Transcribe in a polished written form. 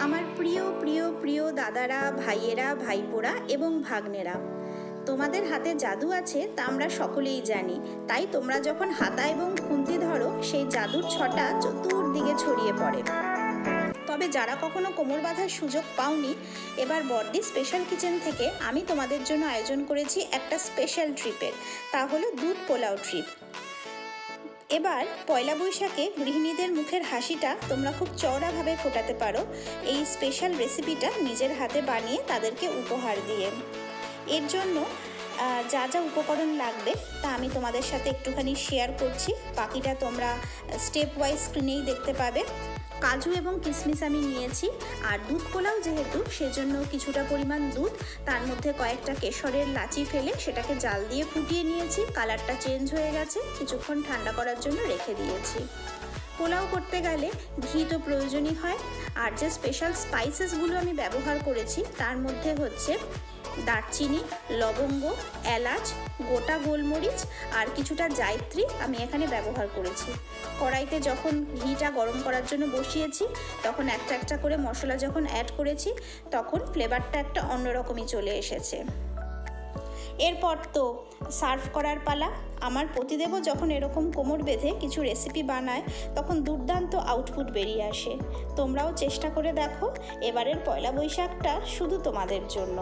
আমার প্রিয় প্রিয় প্রিয় দাদারা, ভাইয়েরা, ভাইপোরা এবং ভাগ্নেরা, তোমাদের হাতে জাদু আছে তা আমরা সকলেই জানি। তাই তোমরা যখন হাতা এবং খুন্তি ধরো, সেই জাদুর ছটা চতুর্দিকে ছড়িয়ে পড়ে। তবে যারা কখনো কোমর বাঁধার সুযোগ পাওনি, এবার বর্দি স্পেশাল কিচেন থেকে আমি তোমাদের জন্য আয়োজন করেছি একটা স্পেশাল ট্রিপের। তা হলো দুধ পোলাও ট্রিপ। এবার পয়লা বৈশাখে গৃহিণীদের মুখের হাসিটা তোমরা খুব চওড়াভাবে ফোটাতে পারো এই স্পেশাল রেসিপিটা নিজের হাতে বানিয়ে তাদেরকে উপহার দিয়ে। এর জন্য যা যা উপকরণ লাগবে তা আমি তোমাদের সাথে একটুখানি শেয়ার করছি, বাকিটা তোমরা স্টেপ ওয়াইজ স্ক্রিনেই দেখতে পাবে। কাজু এবং কিশমিশ আমি নিয়েছি, আর দুধ পোলাও যেহেতু সেজন্য কিছুটা পরিমাণ দুধ, তার মধ্যে কয়েকটা কেশরের লাচি ফেলে সেটাকে জাল দিয়ে ফুটিয়ে নিয়েছি। কালারটা চেঞ্জ হয়ে গেছে, কিছুক্ষণ ঠান্ডা করার জন্য রেখে দিয়েছি। পোলাও করতে গেলে ঘি তো প্রয়োজনই হয়, আর যে স্পেশাল স্পাইসেসগুলো আমি ব্যবহার করেছি তার মধ্যে হচ্ছে দারচিনি, লবঙ্গ, এলাচ, গোটা গোলমরিচ আর কিছুটা জায়ত্রী আমি এখানে ব্যবহার করেছি। কড়াইতে যখন ঘিটা গরম করার জন্য বসিয়েছি, তখন একটা একটা করে মশলা যখন অ্যাড করেছি, তখন ফ্লেভারটা একটা অন্যরকমই চলে এসেছে। এরপর তো সার্ভ করার পালা। আমার পতিদেবও যখন এরকম কোমর বেঁধে কিছু রেসিপি বানায়, তখন দুর্দান্ত আউটপুট বেরিয়ে আসে। তোমরাও চেষ্টা করে দেখো, এবারের পয়লা বৈশাখটা শুধু তোমাদের জন্য।